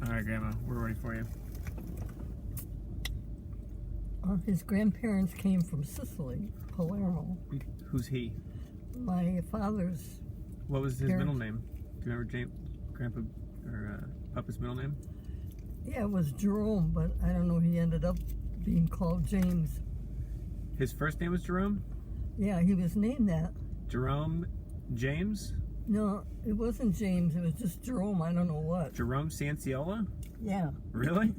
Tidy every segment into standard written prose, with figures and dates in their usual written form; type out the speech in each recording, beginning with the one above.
All right, Grandma, we're ready for you. His grandparents came from Sicily, Palermo. Who's he? My father's What was his parents. middle name? Do you remember Grandpa or Papa's middle name? Yeah, it was Jerome, but I don't know. He ended up being called James. His first name was Jerome? Yeah, he was named that. Jerome James? No, it wasn't James. It was just Jerome. I don't know what. Jerome Sanciola? Yeah. Really?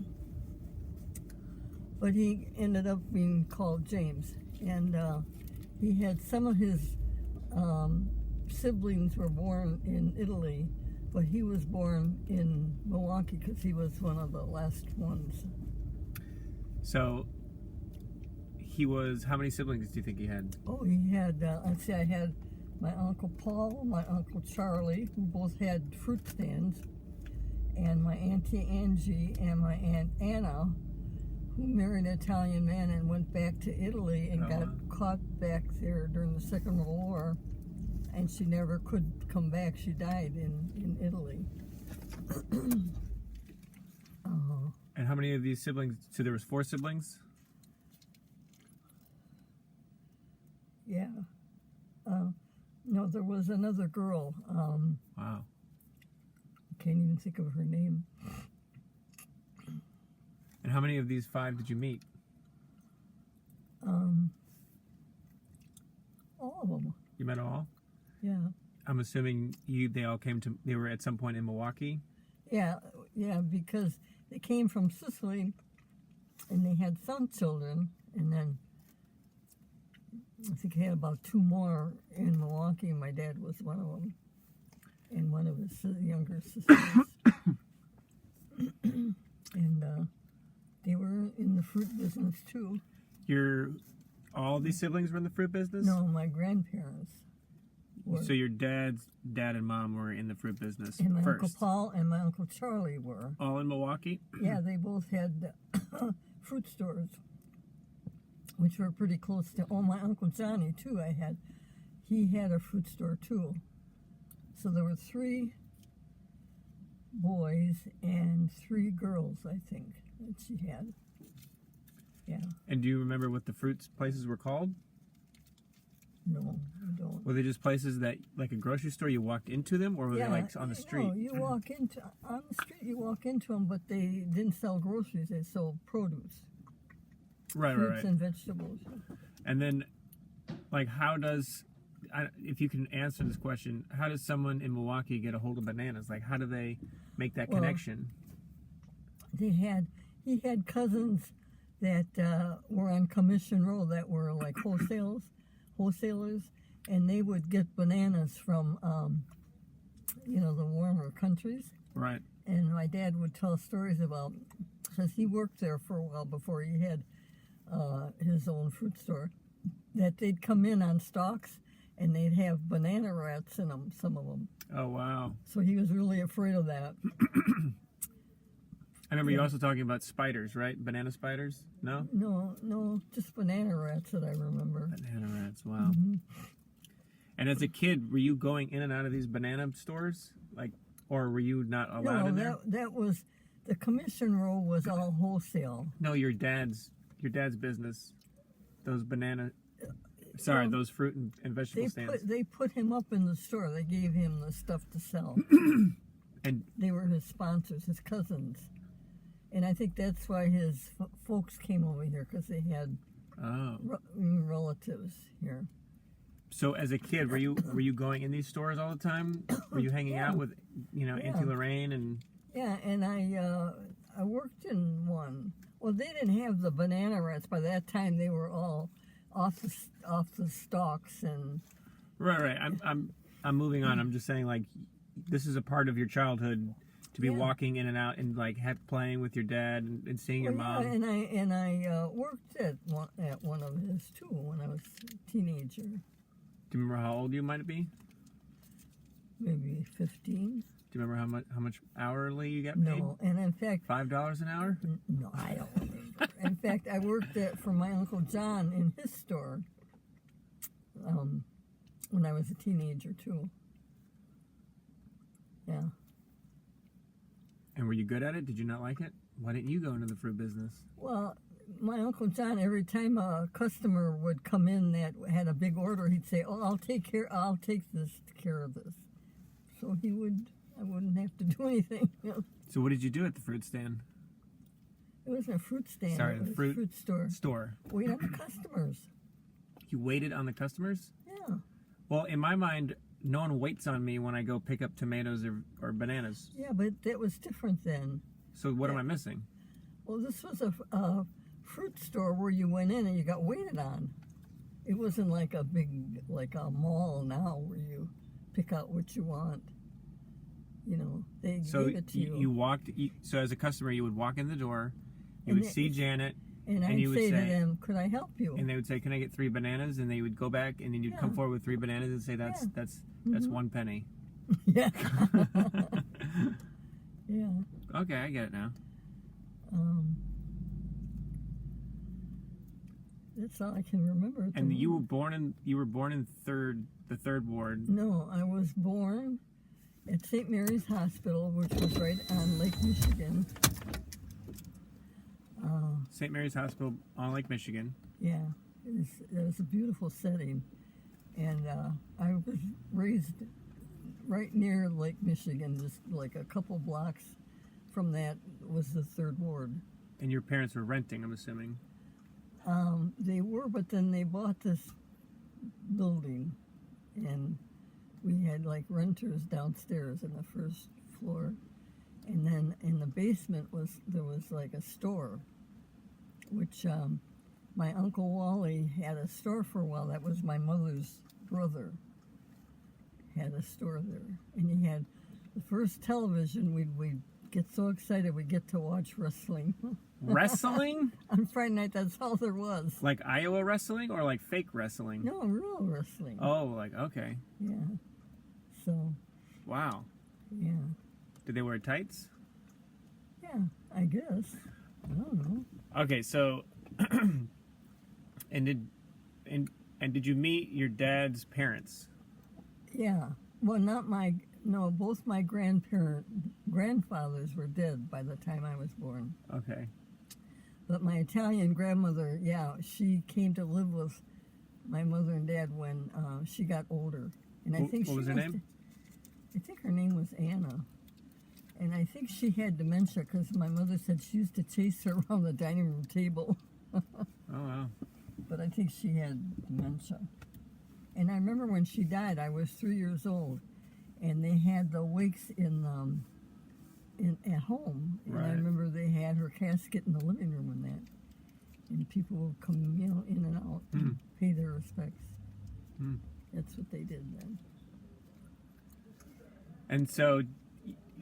But he ended up being called James. And he had some of his siblings were born in Italy, but he was born in Milwaukee because he was one of the last ones. So, he was, how many siblings do you think he had? Oh, he had, let's see, I had my Uncle Paul, my Uncle Charlie, who both had fruit stands, and my Auntie Angie and my Aunt Anna, who married an Italian man and went back to Italy and got caught back there during the Second World War, and she never could come back. She died in Italy. And how many of these siblings, so there was 4 siblings? Yeah. No, there was another girl. Wow. Can't even think of her name. And how many of these 5 did you meet? All of them. You met all? Yeah. I'm assuming they all they were at some point in Milwaukee? Yeah, because they came from Sicily and they had some children, and then I think he had about 2 more in Milwaukee. My dad was one of them, and one of his younger sisters. And they were in the fruit business too. All these siblings were in the fruit business? No, my grandparents were. So your dad's dad and mom were in the fruit business And my first? Uncle Paul and my Uncle Charlie were. All in Milwaukee? Yeah, they both had fruit stores, which were pretty close to. Oh, my Uncle Johnny too. He had a fruit store too. So there were 3 boys and 3 girls, I think, that she had. Yeah. And do you remember what the fruit places were called? No, I don't. Were they just places that, like a grocery store, you walked into them, or were they like on the street? No, you walk on the street. You walk into them, but they didn't sell groceries. They sold produce, fruits and vegetables. And then, like, if you can answer this question, how does someone in Milwaukee get a hold of bananas? Like, how do they make that connection? He had cousins that were on Commission Road that were like wholesalers, and they would get bananas from, the warmer countries. Right. And my dad would tell stories about, because he worked there for a while before he had his own fruit store, that they'd come in on stalks and they'd have banana rats in them, some of them. Oh, wow. So he was really afraid of that. I remember you also talking about spiders, right? Banana spiders? No? No, just banana rats that I remember. Banana rats, wow. Mm-hmm. And as a kid, were you going in and out of these banana stores? Like, or were you not allowed in there? No, that was, the Commission Row was all wholesale. No, your dad's business. Those those fruit and vegetable stands. They put him up in the store. They gave him the stuff to sell. And they were his sponsors, his cousins. And I think that's why his folks came over here, because they had relatives here. So as a kid, were you going in these stores all the time? Were you hanging out with, Auntie Lorraine and? Yeah, and I worked in one. Well, they didn't have the banana rats by that time. They were all off the stalks and. Right. I'm moving on. I'm just saying, like, this is a part of your childhood. To be walking in and out and like playing with your dad and seeing your mom. Yeah, and I worked at one of his too when I was a teenager. Do you remember how old you might be? Maybe 15. Do you remember how much hourly you got paid? No, and in fact, $5 an hour. No, I don't remember. In fact, I worked for my Uncle John in his store when I was a teenager too. Yeah. And were you good at it? Did you not like it? Why didn't you go into the fruit business? Well, my Uncle John, every time a customer would come in that had a big order, he'd say, "Oh, I'll take care of this." So I wouldn't have to do anything. So what did you do at the fruit stand? It wasn't a fruit stand. Sorry, it was the a fruit fruit store. Store. Wait on the customers. You waited on the customers? Yeah. Well, in my mind, no one waits on me when I go pick up tomatoes or bananas. Yeah, but that was different then. So what am I missing? Well, this was a fruit store where you went in and you got waited on. It wasn't like a mall now where you pick out what you want. They give it to you. You walked. So as a customer, you would walk in the door. You would see Janet, and I'd you would say to them, "Could I help you?" And they would say, "Can I get 3 bananas?" And they would go back, and then you'd come forward with 3 bananas and say, "That's 1 penny." Yeah. Yeah. Okay, I get it now. That's all I can remember. And you were born in the third ward. No, I was born at St. Mary's Hospital, which was right on Lake Michigan. St. Mary's Hospital on Lake Michigan. Yeah, it was a beautiful setting, and I was raised right near Lake Michigan, just like a couple blocks from that was the third ward. And your parents were renting, I'm assuming. They were, but then they bought this building, and we had like renters downstairs in the first floor, and then in the basement there was like a store, which my Uncle Wally had a store for a while. That was my mother's brother. Had a store there, and he had the first television. We'd get so excited we'd get to watch wrestling. Wrestling? On Friday night, that's all there was. Like Iowa wrestling or like fake wrestling? No, real wrestling. Oh, okay. Yeah. So. Wow. Yeah. Did they wear tights? Yeah, I guess. I don't know. Okay, so and did you meet your dad's parents? Yeah. Well, both my grandfathers were dead by the time I was born. Okay. But my Italian grandmother, she came to live with my mother and dad when she got older. And I think what was her name? I think her name was Anna. And I think she had dementia because my mother said she used to chase her around the dining room table. Oh, wow. But I think she had dementia. And I remember when she died, I was 3 years old. And they had the wakes at home. And I remember they had her casket in the living room and that. And people would come, in and out and pay their respects. That's what they did then. And so,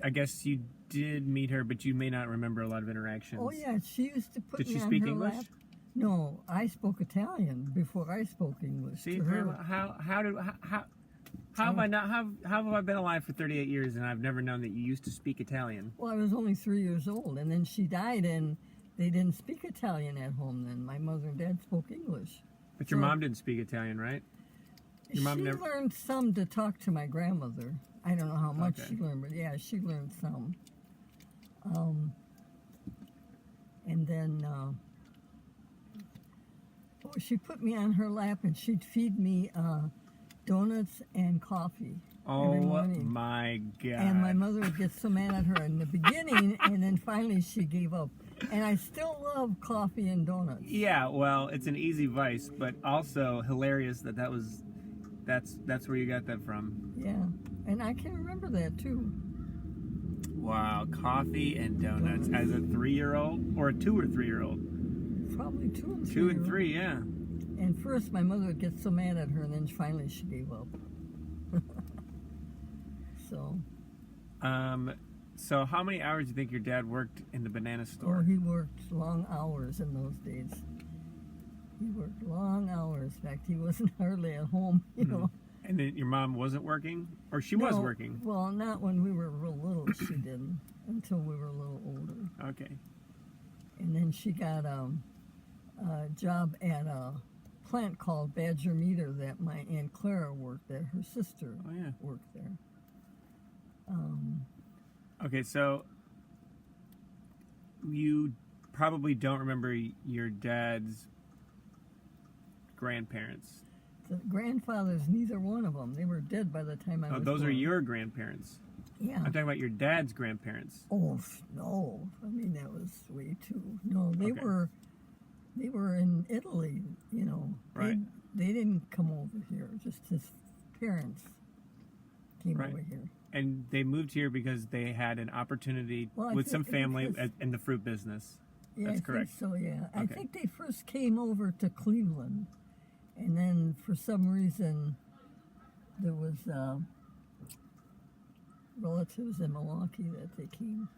I guess you did meet her, but you may not remember a lot of interactions. Oh yeah, she used to put Did me she on speak her English? lap. No, I spoke Italian before I spoke English. See, to her. Grandma, how have I been alive for 38 years and I've never known that you used to speak Italian? Well, I was only 3 years old, and then she died, and they didn't speak Italian at home then. My mother and dad spoke English. But your mom didn't speak Italian, right? Your mom she learned some to talk to my grandmother. I don't know how much she learned, but yeah, she learned some. And then she put me on her lap, and she'd feed me donuts and coffee every morning. My God. And my mother would get so mad at her in the beginning, and then finally she gave up. And I still love coffee and donuts. Yeah, well, it's an easy vice, but also hilarious that's where you got that from. Yeah, and I can remember that too. Wow, coffee and donuts as a 3-year-old or a 2 or 3-year-old? Probably 2 and 3. 2 and 3, yeah. And first my mother would get so mad at her, and then finally she gave up. So how many hours do you think your dad worked in the banana store? Oh, he worked long hours in those days. He worked long hours. In fact, he wasn't hardly at home, you know. And then your mom wasn't working? Or she was working? Well, not when we were real little, she didn't, until we were a little older. Okay. And then she got a job at a plant called Badger Meter that my Aunt Clara worked at. Her sister worked there. Okay, so you probably don't remember your dad's grandparents. The grandfathers, neither one of them. They were dead by the time I was Those born. are your grandparents. Yeah. I'm talking about your dad's grandparents. Oh no! I mean, that was way too. No, they Okay. were in Italy. You know, Right. They didn't come over here. Just his parents came Right. over here. And they moved here because they had an opportunity Well, I with some think family because- in the fruit business. Yeah, That's I correct. think so. Yeah, I Okay. think they first came over to Cleveland, and then for some reason there was relatives in Milwaukee that they came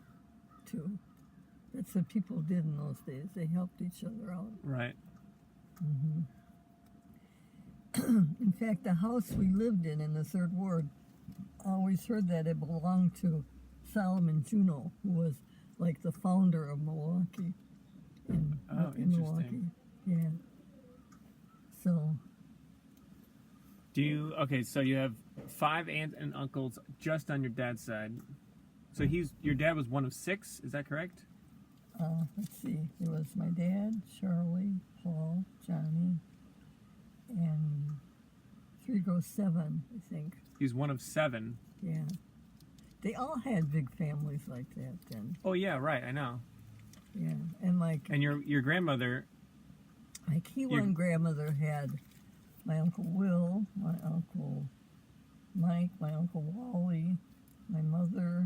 to. That's what people did in those days. They helped each other out. Right. In fact, the house we lived in the Third Ward, I always heard that it belonged to Solomon Juneau, who was like the founder of Milwaukee. In Interesting. Milwaukee, yeah. So, Okay, so you have 5 aunts and uncles just on your dad's side. So your dad was one of 6, is that correct? let's see. It was my dad, Charlie, Paul, Johnny, and 3 goes 7, I think. He was one of 7. Yeah. They all had big families like that then. Oh yeah, right, I know. Yeah. And like And your grandmother, my Keyone grandmother had my Uncle Will, my Uncle Mike, my Uncle Wally, my mother,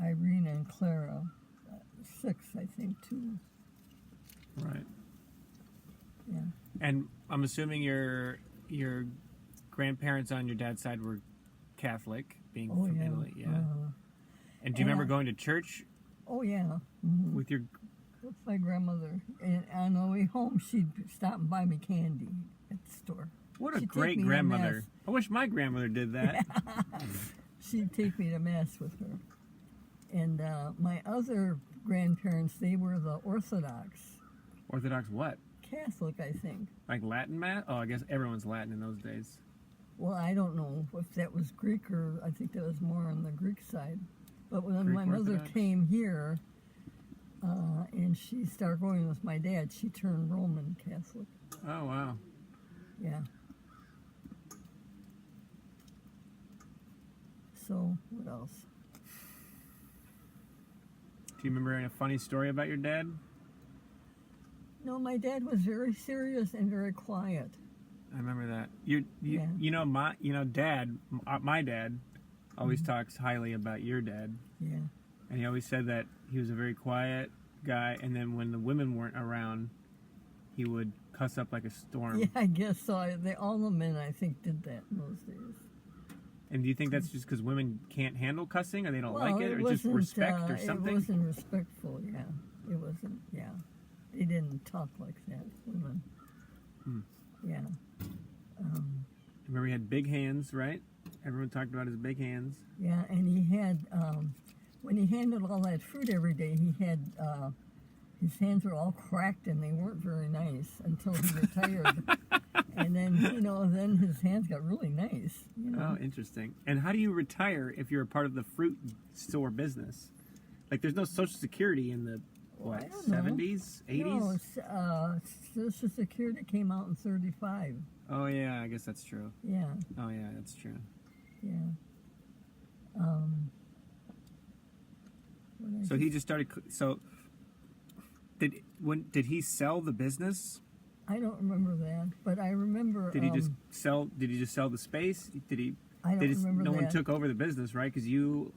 Irene and Clara. 6, I think, too. right. Yeah. And I'm assuming your grandparents on your dad's side were Catholic, being Oh, from yeah. Italy, yeah. Uh-huh. And do you remember And- going to church Oh, yeah. Mm-hmm. with your? With my grandmother. And on the way home, she'd stop and buy me candy at the store. What a She'd take great me to grandmother! Mass. I wish my grandmother did that. She'd take me to Mass with her. And my other grandparents, they were the Orthodox Orthodox what? Catholic, I think. Like Latin mass? Oh, I guess everyone's Latin in those days. Well, I don't know if that was Greek or I think that was more on the Greek side. But when Greek my mother Orthodox? came here and she started going with my dad, she turned Roman Catholic. Oh wow. Yeah. So, what else? Do you remember a funny story about your dad? No, my dad was very serious and very quiet. I remember that. Yeah. My dad always Mm-hmm. talks highly about your dad, Yeah. and he always said that he was a very quiet guy, and then when the women weren't around, he would cuss up like a storm. Yeah, I guess so. All the men, I think, did that in those days. And do you think that's just because women can't handle cussing, or they don't Well, like it, or just wasn't, respect or something? It wasn't respectful, yeah. It wasn't, yeah. They didn't talk like that, women. Hmm. Yeah. Remember he had big hands, right? Everyone talked about his big hands. Yeah, and he had, when he handled all that fruit every day, he had, his hands were all cracked and they weren't very nice until he retired. And then, then his hands got really nice, Oh, interesting. And how do you retire if you're a part of the fruit store business? Like, there's no Social Security in the, Well, I don't know. 70s, 80s? No, Social Security came out in 35. Oh, yeah, I guess that's true. Yeah, Oh, yeah, that's true. yeah. So he just started. So did he sell the business? I don't remember that, but I remember. Did he just sell? Did he just sell the space? Did he? I don't They just, remember no that. one took over the business, right? Because you,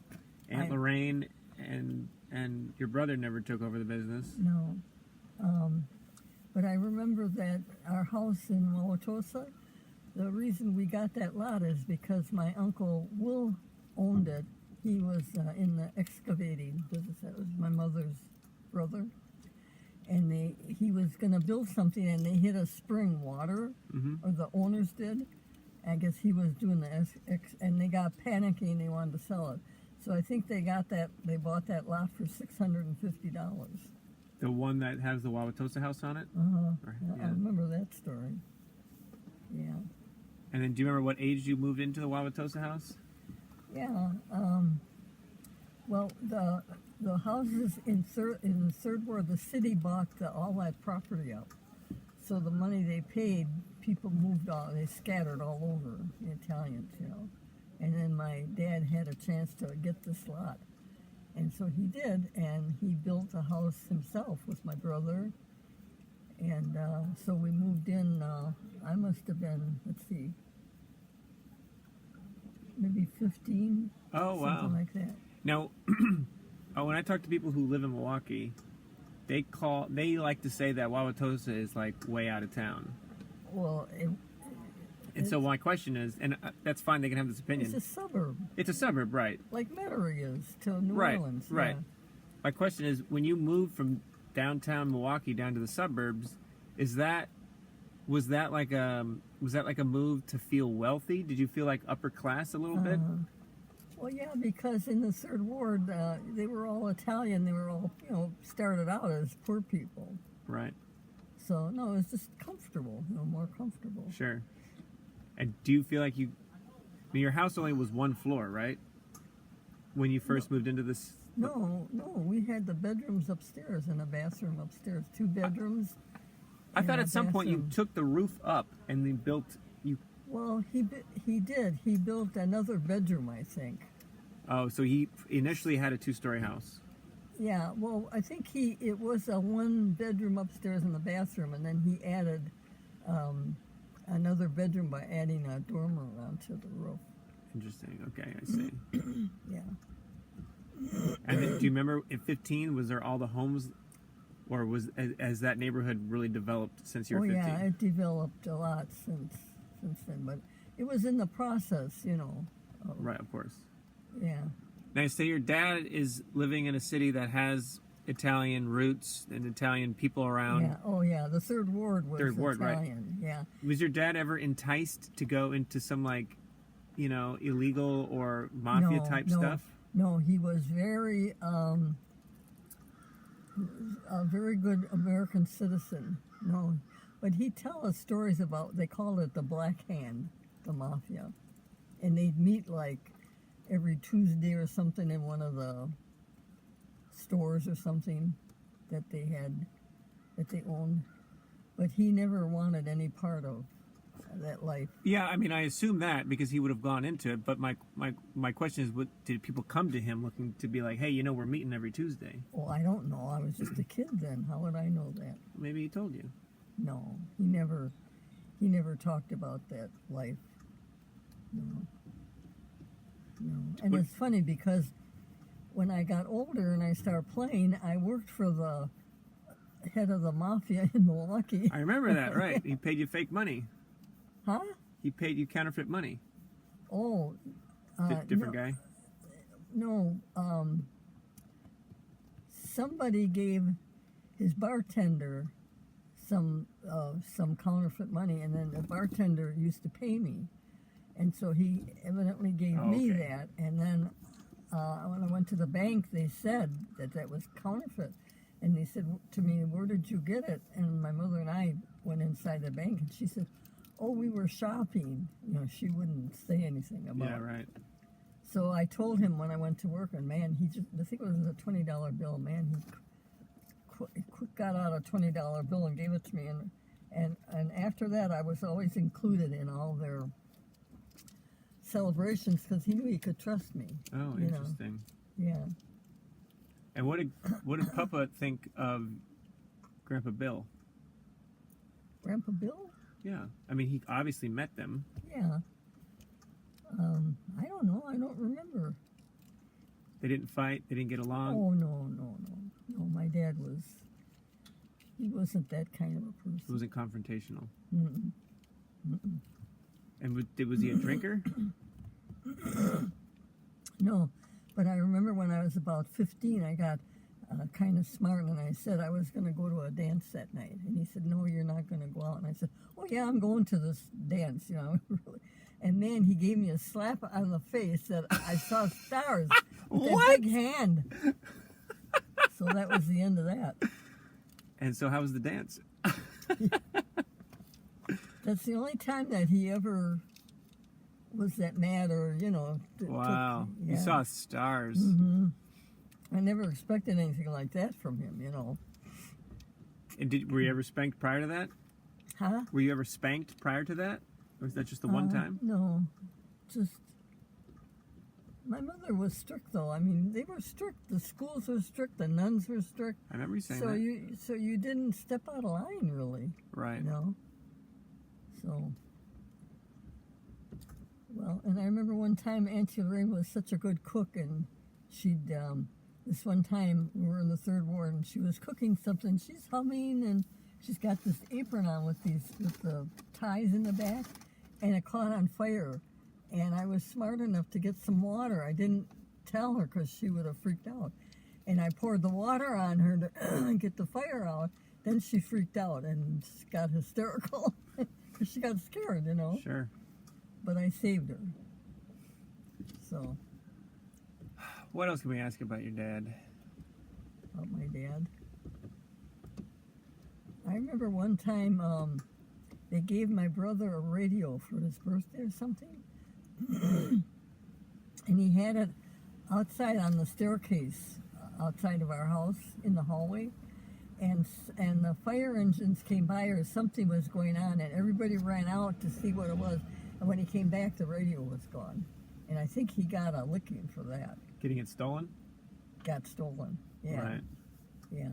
Aunt I- Lorraine, and your brother never took over the business. No, but I remember that our house in Wauwatosa. The reason we got that lot is because my uncle Will owned it. He was in the excavating business. That was my mother's brother. And he was going to build something, and they hit a spring water, or the owners did. I guess he was doing and they got panicky and they wanted to sell it. So I think they bought that lot for $650. The one that has the Wauwatosa house on it. Right, I yeah. remember that story. Yeah. And then, do you remember what age you moved into the Wauwatosa house? Yeah. Well, the houses in the third ward, the city bought all that property up. So the money they paid, people moved all, they scattered all over, the Italians, you know. And then my dad had a chance to get this lot. And so he did, and he built a house himself with my brother. And so we moved in, I must have been, let's see, maybe 15, Oh, wow. something like that. Now, when I talk to people who live in Milwaukee, they like to say that Wauwatosa is like way out of town. Well, And so my question is, and that's fine, they can have this opinion. it's a suburb, It's a suburb, right? like Metairie is to New Right, Orleans. right. Yeah. My question is, when you moved from downtown Milwaukee down to the suburbs, was that like a move to feel wealthy? Did you feel like upper class a little bit? Well, yeah, because in the third ward, they were all Italian. They were all, you know, started out as poor people. Right. So, no, it was just comfortable, you know, more comfortable. Sure. And do you feel like your house only was one floor, right? When you first moved into this? No, we had the bedrooms upstairs and a bathroom upstairs. 2 bedrooms. I thought and at a some point you bathroom. took the roof up and then built. Well, he did. He built another bedroom, I think. Oh, so he initially had a 2-story house. Yeah, well, I think it was a 1-bedroom upstairs in the bathroom, and then he added another bedroom by adding a dormer onto the roof. Interesting. Okay, I see. Yeah. And then, do you remember in 15? Was there all the homes, or has that neighborhood really developed since you were 15? Yeah, it developed a lot since then, but it was in the process, you know. Right, of course. Yeah. Now, say your dad is living in a city that has Italian roots and Italian people around. Yeah. Oh, yeah. The third ward was Third ward, right. Italian. Yeah. Was your dad ever enticed to go into some, like, you know, illegal or mafia type stuff? No, he was very a very good American citizen. No, but he'd tell us stories about, they called it the Black Hand, the mafia, and they'd meet like every Tuesday or something in one of the stores or something that they owned, but he never wanted any part of that life. Yeah, I mean, I assume that because he would have gone into it. But my question is, did people come to him looking to be like, hey, you know, we're meeting every Tuesday? Well, I don't know. I was just a kid then. How would I know that? Maybe he told you. No, he never talked about that life. No. And it's funny because when I got older and I started playing, I worked for the head of the mafia in Milwaukee. I remember that, right? He paid you fake money. Huh? He paid you counterfeit money. Oh. Different guy? No. Somebody gave his bartender some counterfeit money, and then the bartender used to pay me. And so he evidently gave me that. And then when I went to the bank, they said that was counterfeit. And they said to me, where did you get it? And my mother and I went inside the bank, and she said, oh, we were shopping. You know, she wouldn't say anything about it. Yeah, right. So I told him when I went to work, and man, I think it was a $20 bill, man, he got out a $20 bill and gave it to me. And after that, I was always included in all their celebrations because he knew he could trust me. Oh, interesting. Yeah. And what did Puppa think of Grandpa Bill? Grandpa Bill? Yeah. I mean, he obviously met them. Yeah. I don't know. I don't remember. They didn't fight? They didn't get along? Oh, no. No, my dad he wasn't that kind of a person. He wasn't confrontational? Mm-mm. Mm-mm. And was he a drinker? No, but I remember when I was about 15, I got kind of smart, and I said I was going to go to a dance that night. And he said, no, you're not going to go out. And I said, oh, yeah, I'm going to this dance, you know. And man, he gave me a slap on the face that I saw stars with that big hand. So that was the end of that. And so how was the dance? That's the only time that he ever was that mad or, you know. Wow. Yeah. You saw stars. Mm-hmm. I never expected anything like that from him, you know. And were you ever spanked prior to that? Huh? Were you ever spanked prior to that? Or was that just the one time? No, just my mother was strict though. I mean, they were strict. The schools were strict. The nuns were strict. I remember you saying that. So you didn't step out of line really. Right. You know. So. Well, and I remember one time Auntie Lorraine was such a good cook, and she'd this one time we were in the third ward, and she was cooking something. She's humming, and she's got this apron on with the ties in the back, and it caught on fire. And I was smart enough to get some water. I didn't tell her because she would have freaked out. And I poured the water on her to get the fire out. Then she freaked out and got hysterical because she got scared, you know. Sure. But I saved her. So. What else can we ask about your dad? About my dad. I remember one time they gave my brother a radio for his birthday or something. And he had it outside on the staircase outside of our house in the hallway, and the fire engines came by or something was going on, and everybody ran out to see what it was, and when he came back the radio was gone, and I think he got a licking for that. Getting it stolen? Got stolen. Yeah. Right. Yeah.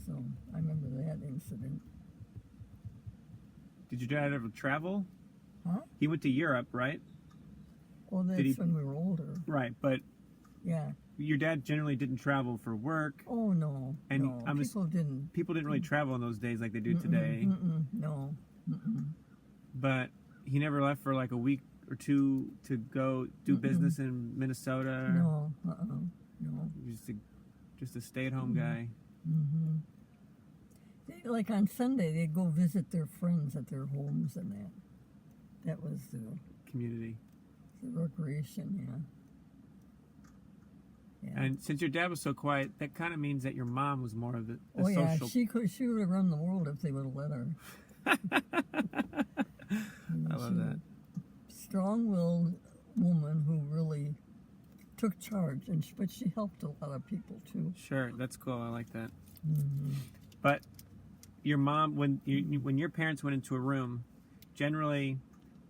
So I remember that incident. Did your dad ever travel? Huh? He went to Europe, right? Well, that's when we were older. Right, but yeah. Your dad generally didn't travel for work. Oh no, and no. People didn't really travel in those days like they do today. No. But he never left for like a week or two to go do business in Minnesota. No. He was just a stay-at-home guy. Like on Sunday, they'd go visit their friends at their homes and that. That was the Community. The recreation, yeah. And since your dad was so quiet, that kind of means that your mom was more of the oh yeah, social. she would have run the world if they would have let her. I love that. Strong-willed woman who really took charge, but she helped a lot of people too. Sure, that's cool. I like that. But your mom, when your parents went into a room, generally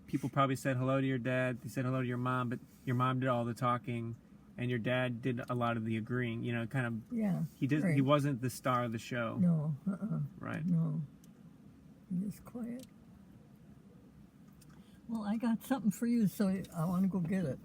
people probably said hello to your dad. They said hello to your mom, but your mom did all the talking, and your dad did a lot of the agreeing. You know, kind of. Yeah. He did. Right. He wasn't the star of the show. No. Right. No. He was quiet. Well, I got something for you, so I want to go get it.